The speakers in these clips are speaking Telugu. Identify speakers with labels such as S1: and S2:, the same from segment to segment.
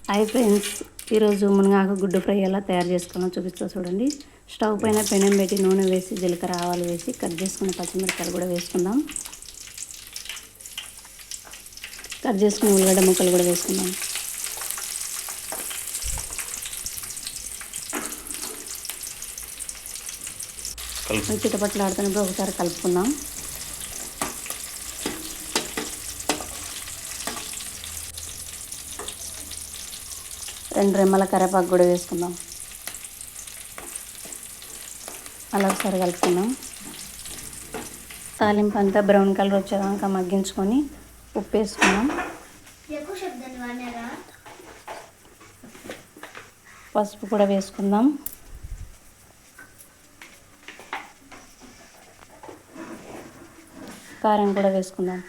S1: హాయ్ ఫ్రెండ్స్, ఈరోజు మునగాకు గుడ్డు ఫ్రై ఎలా తయారు చేసుకోవాలో చూపిస్తా చూడండి. స్టవ్ పైన పెనం పెట్టి నూనె వేసి జీలకర్ర ఆవాలు వేసి కట్ చేసుకున్న పచ్చిమిరపకాయలు కూడా వేసుకుందాం. కట్ చేసుకున్న ఉల్లిగడ్డ ముక్కలు కూడా వేసుకుందాం. చిటపట్లు ఆడుతున్నప్పుడు ఒకసారి కలుపుకుందాం. రెండు రెమ్మల కరివేపాకు కూడా వేసుకుందాం. అలా ఒకసారి కలుపుకుందాం. తాలింపు అంతా బ్రౌన్ కలర్ వచ్చేదాకా మగ్గించుకొని ఉప్పు వేసుకుందాం. పసుపు కూడా వేసుకుందాం. కారం కూడా వేసుకుందాం.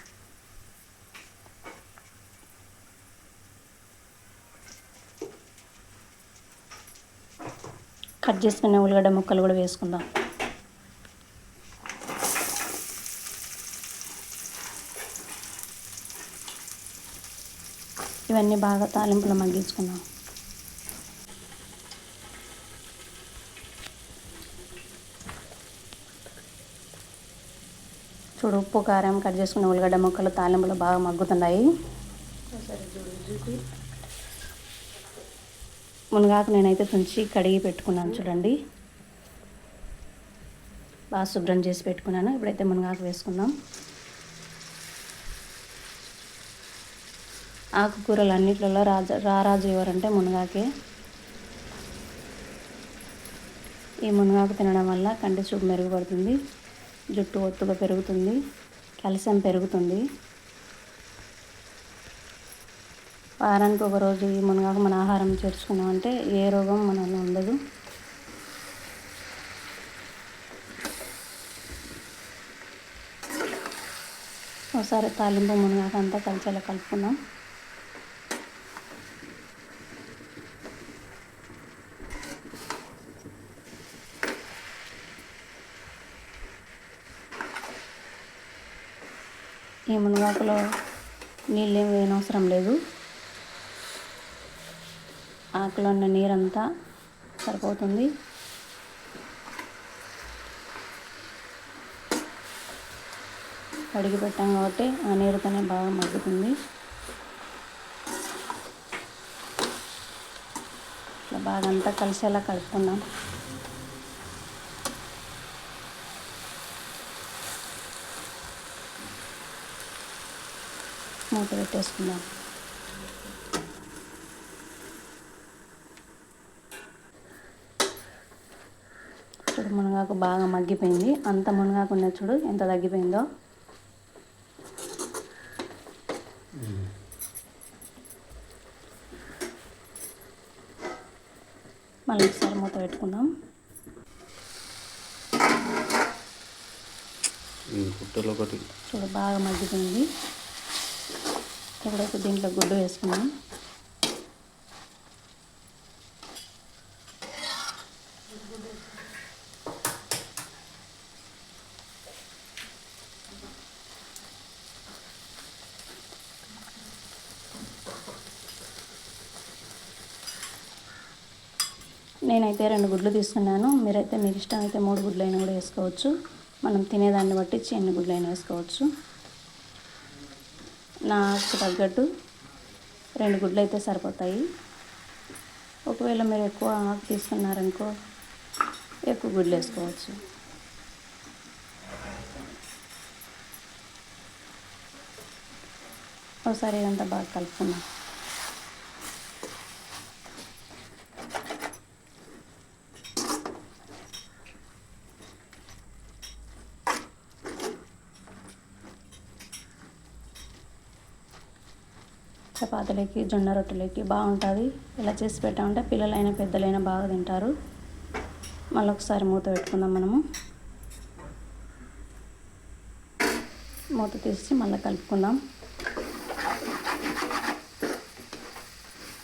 S1: కట్ చేసుకున్న ఉల్లిగడ్డ ముక్కలు కూడా వేసుకుందాం. ఇవన్నీ బాగా తాలింపులో మగ్గించుకుందాం. చూడు, ఉప్పు కారం కట్ చేసుకున్న ఉల్లిగడ్డ ముక్కలు తాలింపులో బాగా మగ్గుతున్నాయి. మునగాకు నేనైతే తుంచి కడిగి పెట్టుకున్నాను చూడండి. బాగా శుభ్రం చేసి పెట్టుకున్నాను. ఇప్పుడైతే మునగాకు వేసుకుందాం. ఆకుకూరలు అన్నిట్లలో రారాజు ఎవరంటే మునగాకే. ఈ మునగాకు తినడం వల్ల కంటి చూపు మెరుగుపడుతుంది, జుట్టు ఒత్తుగా పెరుగుతుంది, కాల్షియం పెరుగుతుంది. వారానికి ఒకరోజు ఈ మునగాకు మన ఆహారం చేర్చుకున్నామంటే ఏ రోగం మనలో ఉండదు. ఒకసారి తాలింపు మునగాకు అంతా కలిసేలా కలుపుకుందాం. ఈ మునగాకులో నీళ్ళు ఏం వేయనవసరం లేదు. ఆకులో ఉన్న నీరంతా సరిపోతుంది. కడిగి పెట్టాం కాబట్టి ఆ నీరుతోనే బాగా మగ్గుతుంది. ఇట్లా బాగా అంతా కలిసేలా కలుపుకుందాం. మూత పెట్టేసుకుందాం. చూడు, మునగాకు బాగా మగ్గిపోయింది. అంత మునగాకు ఉన్నది చూడు ఎంత తగ్గిపోయిందో. మళ్ళీ ఒకసారి మూత పెట్టుకుందాం. చూడు, బాగా మగ్గిపోయింది. ఇప్పుడైతే దీంట్లో గుడ్డు వేసుకుందాం. నేనైతే 2 గుడ్లు తీసుకున్నాను. మీరైతే మీకు ఇష్టం అయితే 3 గుడ్లు అయినా కూడా వేసుకోవచ్చు. మనం తినేదాన్ని బట్టి ఎన్ని గుడ్లు అయినా వేసుకోవచ్చు. నాకు తగ్గట్టు 2 గుడ్లు అయితే సరిపోతాయి. ఒకవేళ మీరు ఎక్కువ ఆకు తీసుకున్నారనుకో ఎక్కువ గుడ్లు వేసుకోవచ్చు. ఒకసారి ఇదంతా బాగా కలుపుకుందాం. చపాతీలకి జొన్న రొట్టెలకి బాగుంటుంది. ఇలా చేసి పెట్టామంటే పిల్లలైనా పెద్దలైనా బాగా తింటారు. మళ్ళీ ఒకసారి మూత పెట్టుకుందాం. మనము మూత తీసి మళ్ళీ కలుపుకుందాం.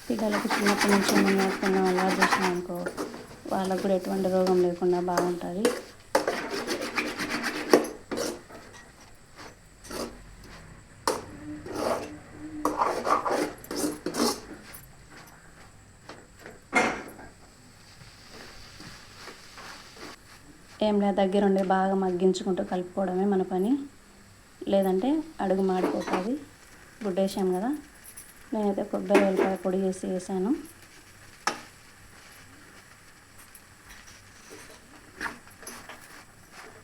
S1: పిల్లలకు చిన్నప్పటి నుంచి మునగాకు అలా చేసినాం అనుకో వాళ్ళకు కూడా ఎటువంటి రోగం లేకుండా బాగుంటుంది. ఏం లేదు, దగ్గరుండి బాగా మగ్గించుకుంటూ కలుపుకోవడమే మన పని, లేదంటే అడుగు మాడిపోతుంది. గుడ్డు వేసాం కదా, నేనైతే కొబ్బరి వెల్లిపాయ పొడి వేసాను.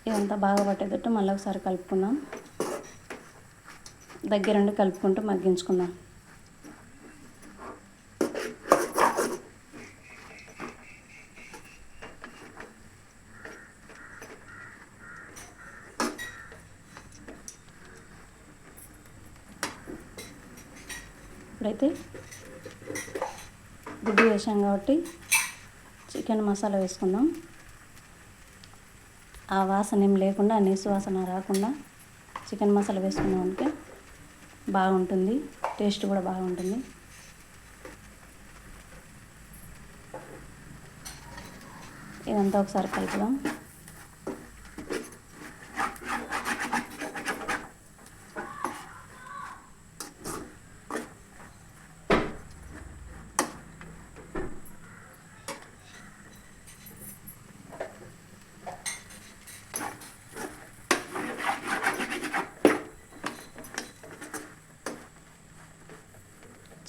S1: ఇదంతా బాగా పట్టేటట్టు మళ్ళీ ఒకసారి కలుపుకుందాం. దగ్గరుండి కలుపుకుంటూ మగ్గించుకుందాం. ఇప్పుడైతే గుడ్డు వేసాం కాబట్టి చికెన్ మసాలా వేసుకుందాం. ఆ వాసన ఏం లేకుండా, నీసు వాసన రాకుండా చికెన్ మసాలా వేసుకున్నాం అంటే బాగుంటుంది, టేస్ట్ కూడా బాగుంటుంది. ఇదంతా ఒకసారి కలుపుదాం.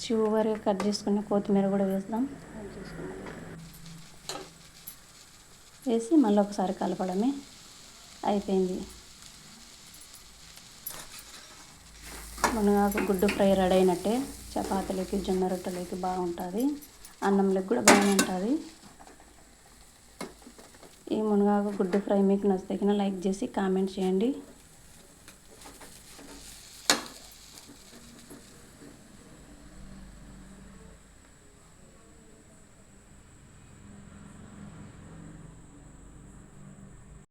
S1: చివరిగా కట్ చేసుకున్న కొత్తిమీర కూడా వేద్దాం. వేసి మళ్ళీ ఒకసారి కలపడమే, అయిపోయింది. మునగాకు గుడ్డు ఫ్రై రెడీ అయినట్టే. చపాతీలకి, జొన్న రొట్టెలకి బాగుంటుంది, అన్నంలోకి కూడా బాగానే ఉంటుంది. ఈ మునగాకు గుడ్డు ఫ్రై మీకు నచ్చితే లైక్ చేసి కామెంట్ చేయండి.